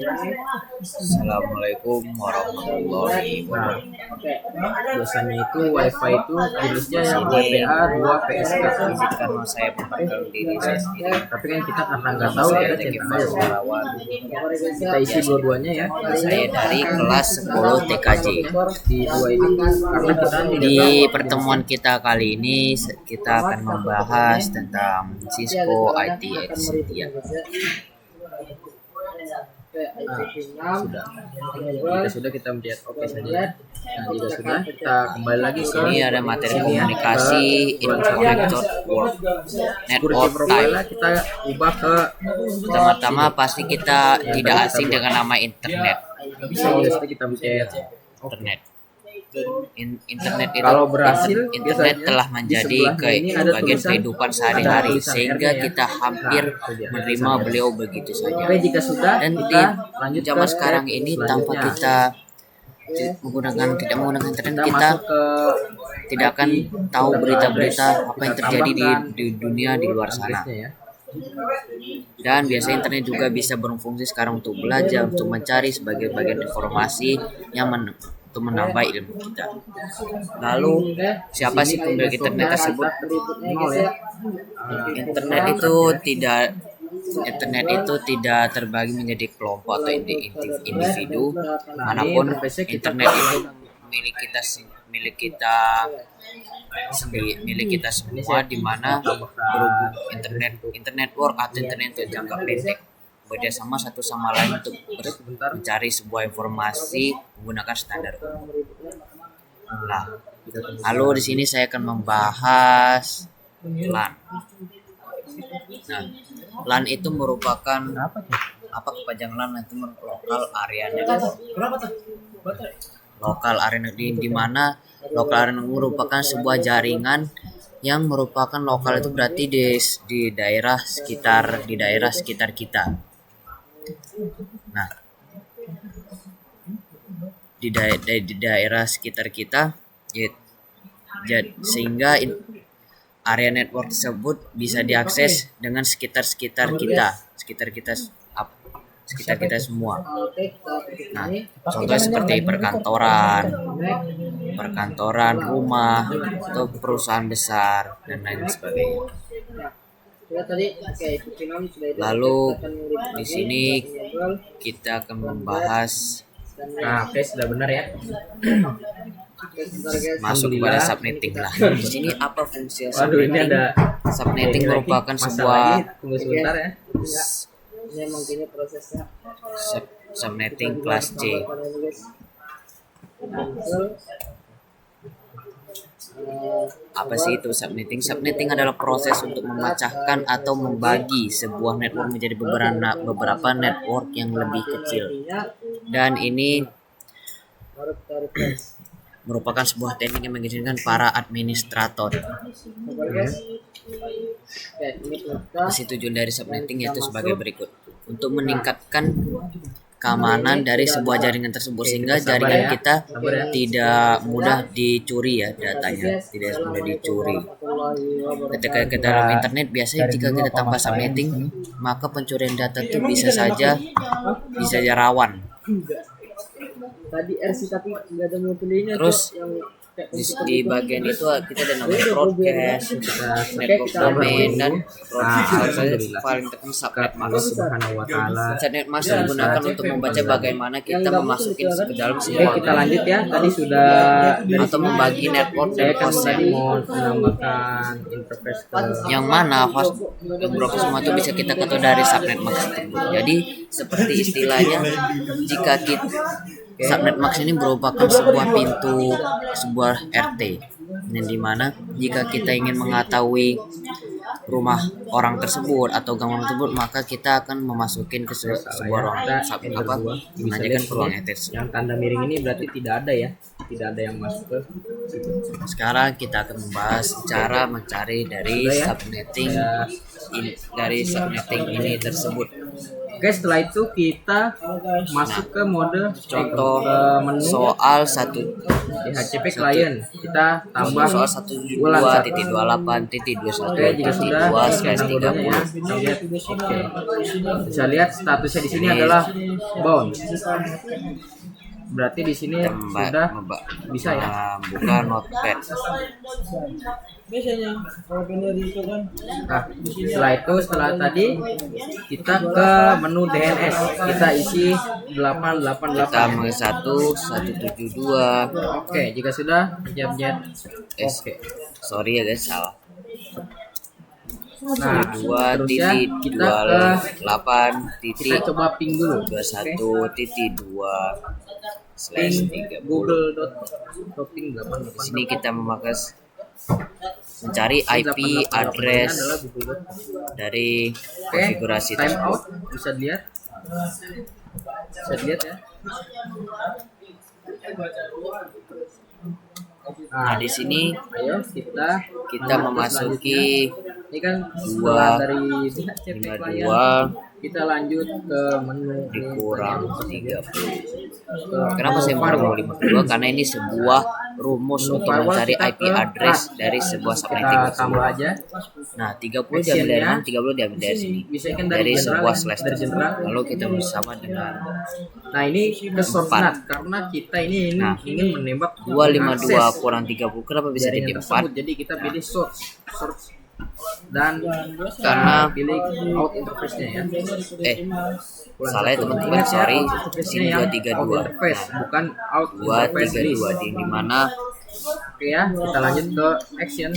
Assalamualaikum warahmatullahi Nah, wabarakatuh. biasanya itu WiFi itu jenisnya yang Di sini WPA 2 PSK. izinkan saya memperkenalkan diri saya sendiri. Tapi kan kita karena nggak Nama tahu saya kita Zaki centang Fazrul aja. Wirawan. Kita isi dua-duanya ya. Saya dari kelas 10 TKJ. Di dua ini karena kita Di pertemuan kita kali ini kita akan membahas tentang Cisco IT Excentia. sudah kita melihat oke saja. Nah, jika sudah kita kembali lagi ke Ini ada materi sini ya, komunikasi ke Interconnected Work Network profiler Type. kita ubah ke Pertama-tama pasti kita tidak asing dengan nama internet. bisa juga sudah kita pencet. Internet. Internet itu Kalau berhasil, internet biasanya telah di menjadi sebelahnya ini ada bagian tulisan- kehidupan sehari-hari tulisan sehingga R-nya ya. kita hampir menerima beliau begitu saja. Oke, jika sudah Dan di kita lanjut zaman ke sekarang step ini selanjutnya. tanpa kita tidak menggunakan internet Kita kita masuk ke tidak akan tahu berita-berita apa yang Kita terjadi tambahkan di dunia di luar sana. address-nya ya. Dan biasanya internet juga bisa berfungsi sekarang untuk belajar, untuk mencari sebagai bagian informasi yang untuk menambah ilmu kita. Lalu siapa sih pemilik internet tersebut? Nol ya. Internet itu tidak terbagi menjadi kelompok atau individu manapun. Internet itu milik kita semua, di mana berhubung internet work atau internet itu jangka pendek bekerja sama satu sama lain untuk mencari sebuah informasi menggunakan standar umum. Nah, lalu di sini saya akan membahas LAN. Nah, LAN itu merupakan apa kepanjangan LAN itu local area network. Lokal area network di mana lokal area network merupakan sebuah jaringan yang merupakan lokal itu berarti di daerah sekitar kita. Nah, di daerah sekitar kita sehingga area network tersebut bisa diakses dengan sekitar kita semua. Nah, contohnya seperti perkantoran, rumah, atau perusahaan besar dan lain sebagainya. Lalu di sini kita akan membahas Nah, oke sudah benar ya. masuk kepada subnetting lah. Di sini apa fungsi Waduh, ini subnetting? ada Subnetting merupakan masalah sebuah ini. Tunggu sebentar ya. subnetting kelas C. Apa sih itu subnetting? Subnetting adalah proses untuk memecahkan atau membagi sebuah network menjadi beberapa network yang lebih kecil. Dan ini merupakan sebuah teknik yang mengizinkan para administrator. Fungsi tujuan dari subnetting yaitu sebagai berikut: untuk meningkatkan keamanan dari sebuah jaringan tersebut sehingga jaringan kita tidak mudah dicuri ya datanya, tidak mudah dicuri. Ketika kita dalam internet, biasanya jika kita tanpa subnetting, maka pencurian data itu bisa saja rawan. Terus di bagian itu kita ada namanya broadcast, network domain, dan paling tekan subnet mask. Subnet mask digunakan untuk membaca bagaimana kita memasuki ke dalam Oke, sebuah kita lanjut ya. Tadi sudah atau membagi network dan saya kan hostnya, tadi mau menambahkan interface ke yang mana host broadcast semua itu bisa kita ketahui dari subnet mask tersebut. Jadi seperti istilahnya, jika kita subnet mask ini merupakan sebuah pintu, sebuah RT, yang dimana jika kita ingin mengetahui rumah orang tersebut atau gang orang tersebut, maka kita akan memasukin ke sebuah ruang menanyakan ke ruang RT. yang tanda miring ini berarti tidak ada ya, tidak ada yang masuk ke situ. Sekarang kita akan membahas cara mencari dari subnetting ini tersebut. Oke, setelah itu kita masuk ke mode Contoh ke menu soal satu DHCP klien. Kita tambah soal 172.28.21 Oke, jika sudah titik 2/30. ya. Kita lihat. Oke. Bisa lihat statusnya di sini adalah bound. Berarti di sini sudah bisa ya. Buka notepad. Biasanya kalau dari itu kan Nah, setelah tadi kita ke menu DNS. Kita isi 888. Kita mulai 172. Oke, jika sudah pencet. Oke. Sorry ya guys, salah. Nah, dua terusnya titik kita dua ke delapan kita titik coba ping dulu. 21.2/30. Google.ping 888. Di sini kita mencari IP address dari konfigurasi time tersebut. out bisa dilihat ya. Nah, di sini Ayo kita memasuki ini kan dua setelah dari DHCP klien 52 kita lanjut ke menu dikurang 30. Kenapa saya mau 52? Karena ini sebuah rumus untuk mencari IP address dari sebuah subnetting kita tambah tersebut. aja. Nah, 30 diambil dari mana? 30 diambil dari sini. Bisa kan Dari sebuah general, slash dari general. lalu kita bersama dengan Nah, ini ke source NAT karena kita ini Nah, ingin menembak 252 kurang 30. Kenapa bisa jadi jaringan 4? tersebut. Jadi kita pilih source dan Karena pilih out interface-nya ya. salah ya teman-teman, sorry. Sini 232. Interface, Nah, bukan out interface list. 232 di mana Oke ya, kita lanjut ke action.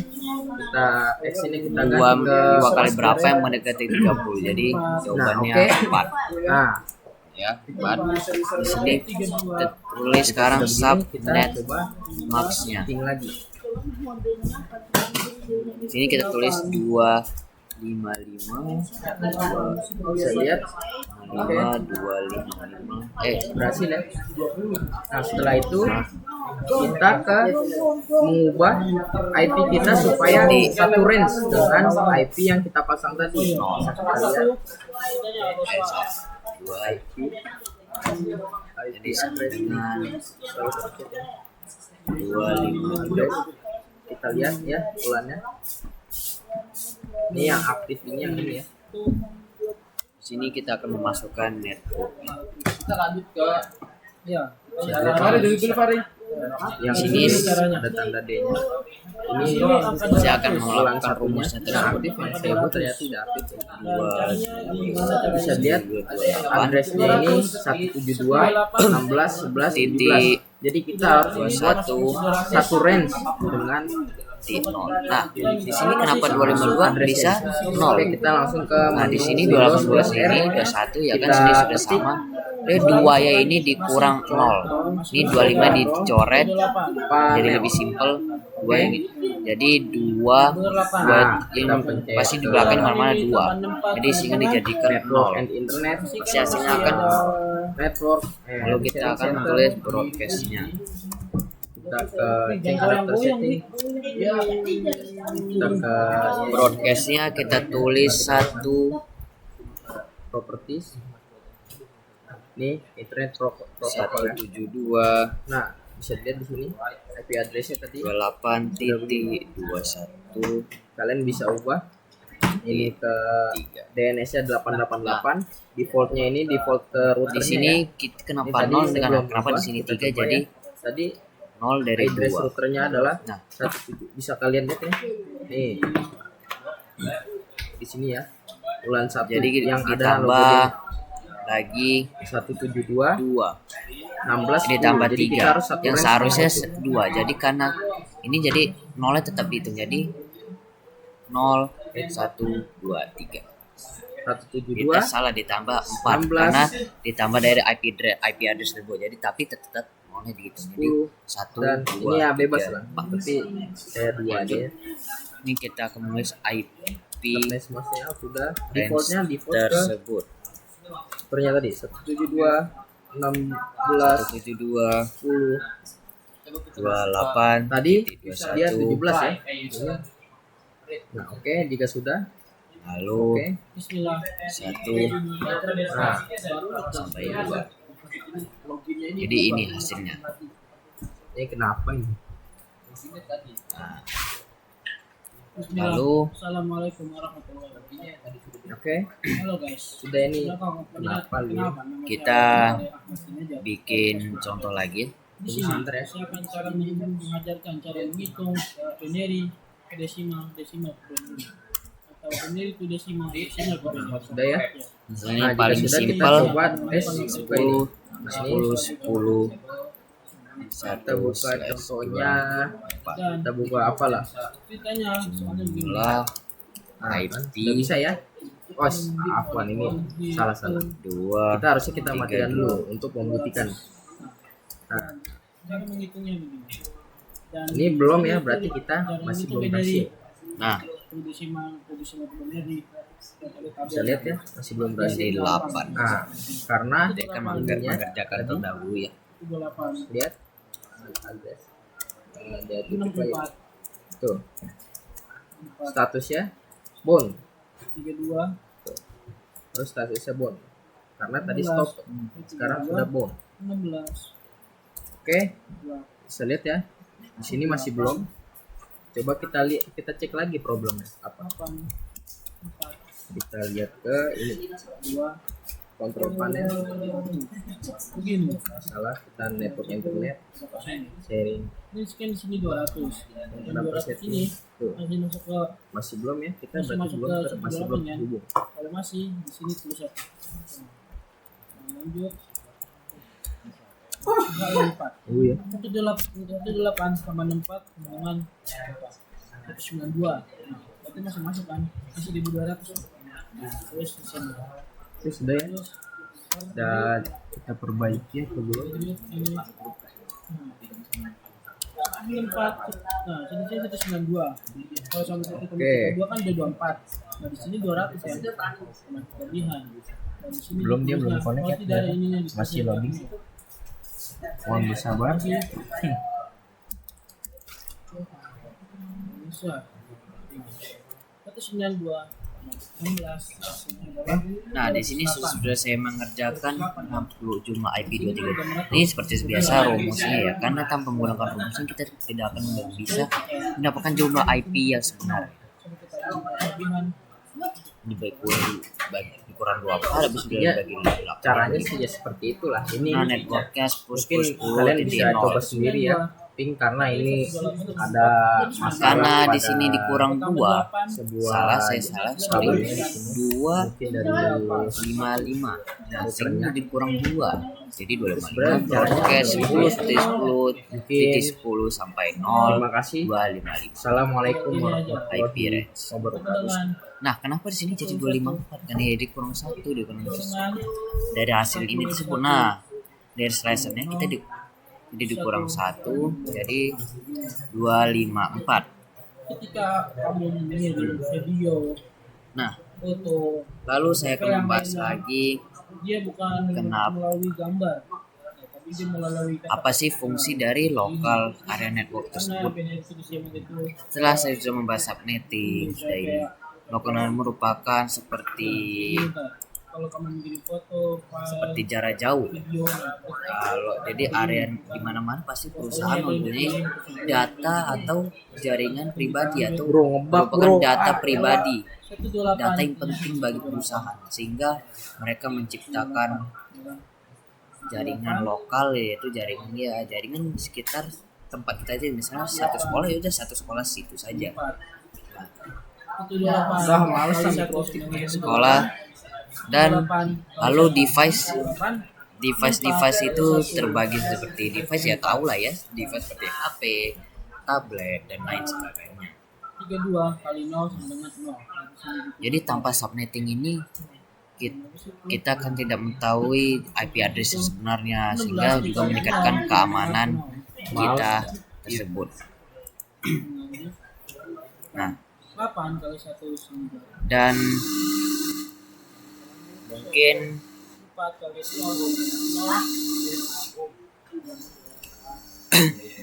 Actionnya kita ganti dua ke kali source. berapa yang mendekati 30. Jadi jawabannya oke. 4. Nah, Ya, 4. Di sini kita tulis sekarang subnet max-nya. setting lagi. Di sini kita tulis 255 Bisa lihat 255 berhasil ya. Nah, setelah itu kita mengubah IP kita supaya satu range dengan IP yang kita pasang tadi. dua jadi sama dengan 252. Kita lihat ya bulannya. Ini yang aktif ini yang ini ya. Di sini kita akan memasukkan network. kita lanjut ke ya. Yang Sini ini ada tanda D-nya. Ini Saya akan melakukan rumusnya yang tersebut. aktif yang saya buat ternyata tidak aktif. Bisa 2 lihat addressnya ini 172.16.11.17. Titik. Jadi kita harus membuat satu range dengan titik 0. Nah, di sini kenapa 252 bisa 0? Oke, kita langsung ke Nah, di menu sini Windows 218 ini udah 1 ya kan, sini sudah sama. Jadi 2 ya ini dikurang 0. Ini 25 dicoret jadi lebih simpel. 2 ini. Jadi 2 buat yang pasti di belakang mana-mana 2. Jadi sehingga dijadikan network 0. and internet. Pasti hasilnya akan Network. lalu kita akan tulis broadcast-nya. Kita ke character setting. Kita ke Broadcast-nya kita tulis 1 properties. Ini internet protocol ya. 172 Nah, bisa dilihat di sini IP address-nya tadi. 28.21. Kalian bisa ubah ini ke DNS-nya 888. Defaultnya ini default ke routernya. Di sini ya. kita kenapa Ini tadi 0 saya dengan belum kenapa di ubah. sini Kita 3 coba jadi ya. Tadi 0 dari address 2. routernya adalah Nah, 17. Bisa kalian lihat ya. Nih. Di sini ya. Bulan 1 jadi yang ada ditambah logonya lagi 172 2. 16 Ini tambah 10. Jadi kita 3 harus satu yang range seharusnya sama 2. Jadi karena ini jadi 0-nya tetap dihitung. Jadi 0 1 2 3. 172 Kita salah ditambah 4 16. karena ditambah dari IP address tersebut. Jadi tapi tetap 0-nya dihitung. Jadi 1 dan 2 ini ya bebas 3, lah. 4. Tapi saya 2 aja ya. Ini kita akan menulis IP Internet masnya sudah range defaultnya default ke tersebut. ternyata tadi 172 16 172 10 28 tadi dia 21. 17 ya. Nah, oke, jika sudah lalu Oke. Bismillah. 1 Nah, sampai 2. Jadi ini hasilnya. ini kenapa ini? Nah, Bismillah. lalu Assalamualaikum warahmatullahi wabarakatuh. Oke, Halo guys. sudah ini. Kenapa? kita bikin contoh lagi. Di sini Sebentar ya. saya akan cara mengajarkan cara menghitung binary ke desimal binary atau binary to desimal binary. Sudah ya. Misalnya Nah, yang paling jika sudah kita simpel coba tes 10 10 10 kita buka 1/4. contohnya, Dan kita buka apalah. ceritanya soalnya begini. Jumlah Nah, IP kan? Udah bisa ya. Oh, afwan ini salah. 2 Kita harusnya kita matikan dulu untuk membuktikan. Nah, Cara menghitungnya begini. Dan ini belum ya, berarti kita masih belum berhasil. Nah, desimal binary. Bisa lihat ya, masih belum berhasil. jadi 8. Nah, karena Dia kan mengerjakan terdahulu ya. 38 lihat ada itu 64 tuh statusnya bond, 32 terus statusnya bond karena tadi stop, sekarang sudah bond. 16 Oke, bisa lihat ya, di sini masih belum. Coba kita lihat, kita cek lagi problemnya apa. 8 Kita lihat ke ini 2 kontrol panel. begini. Salah, kita network internet sharing. Ini scan di sini 200. Dan Kenapa 200 ini tuh masih masuk ke masih belum ya, kita Masih berarti masuk belum ke masih 78 belum ya? terhubung. kalau masih di sini tulis apa. Nah, lanjut. 4 Oh ya, 18 tambah 64 dengan 192. Berarti masih masuk kan? Masih 1200. Terus di sini. itu sudah ya. Terus Dan kita perbaiki atau belum? ini 4. Nah, sini sini 192. Kalau sama 192 kan udah 24. Nah, di sini 200 ya. Kelebihan. Dan di sini Belum, dia belum tulisnya, connect oh, ya, tidak ada ininya di masih sini. loading. Mohon bersabar. Bisa. 192 16. Nah, di sini sudah saya mengerjakan 60 jumlah IP23. Ini seperti biasa rumusnya ya. Karena tanpa menggunakan rumusnya kita tidak akan bisa mendapatkan jumlah IP yang sebenarnya. Kelebihan. Dikurang 2 kali habis sudah Iya. dibagi 8. Caranya sih ya seperti itulah. Ini Nah, networknya 10 mungkin 10 kalian 10 bisa coba sendiri ya. Ping karena ini ada masalah Karena di pada sini dikurang 2. sebuah Salah, saya salah. Sorry. kabelnya di sini. 2 Mungkin dari 55. Nah, sehingga dikurang 2. Jadi 255. Sebenarnya caranya Oke, seperti 10 itu. titik 10 titik 10 sampai 0 Terima kasih. 255. Assalamualaikum IP warahmatullahi range. wabarakatuh. Dengan Nah, kenapa di sini jadi 254? Karena jadi kurang 1 dikurang 1. Dari hasil ini disebut. Nah, dari slicernya kita jadi dikurang 1 jadi 254. ketika kamu mengirim video, Nah, foto, lalu saya akan membahas lagi dia bukan Kenapa? melalui gambar, ya, tapi dia melalui kata. apa sih fungsi dari lokal area network Karena tersebut. binary to desimal itu Setelah saya sudah membahas subnetting, sudah ini lokal merupakan seperti kalau kamu mengirim foto, file, jarak jauh. video, Kalau jadi area di mana-mana pasti perusahaan mempunyai data atau jaringan pribadi atau Bro, ngebak, merupakan bro. data pribadi, 128 data yang penting bagi perusahaan sehingga mereka menciptakan jaringan lokal, yaitu jaringan sekitar tempat kita aja. Misalnya satu sekolah ya udah satu sekolah situ saja. 128 Udah males kali sama 1 Sekolah dan 128 lalu device 8 itu terbagi seperti device ya tahu lah ya, device seperti HP, tablet dan lain sebagainya. 32 kali 0 sama dengan 0. Jadi tanpa subnetting ini kita kan tidak mengetahui IP address yang sebenarnya sehingga juga meningkatkan keamanan kita tersebut. Nah, 8 kali 1 9. dan mungkin 4 kali 0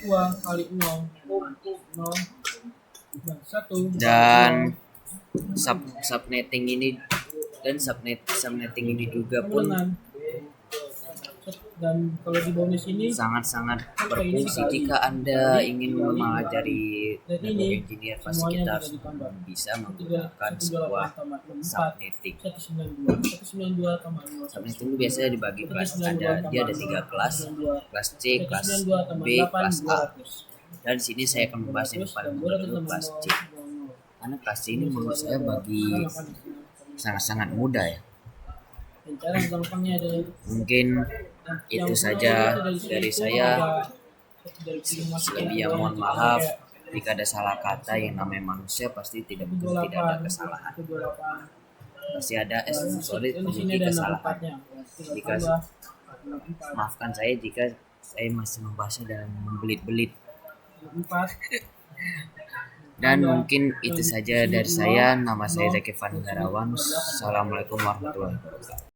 2 kali 0 0 1 dan subnetting ini dan subnetting ini juga pun Dengan dan kalau di bonus ini sangat-sangat berfungsi jika Anda ingin mempelajari network engineer. Pasti semuanya kita bisa harus ditambah. bisa menggunakan sebuah subnetting. 192 tambah 5. Subnetting itu biasanya dibagi kelas, dia ada 3 kelas, kelas C, kelas B, kelas A. Dan di sini saya akan membahas yang paling mudah dulu, kelas C. Karena kelas C ini menurut saya bagi sangat-sangat mudah ya. Dan cara gampangnya adalah Mungkin itu saja dari saya. Selebihnya mohon maaf jika ada salah kata. Yang namanya manusia pasti tidak ada kesalahan. Pasti ada memiliki kesalahan. Jika maafkan saya jika saya masih membahasnya dalam membelit-belit. Dan mungkin itu saja dari saya. Nama saya Zaki Fanggarawan. Assalamualaikum warahmatullahi wabarakatuh.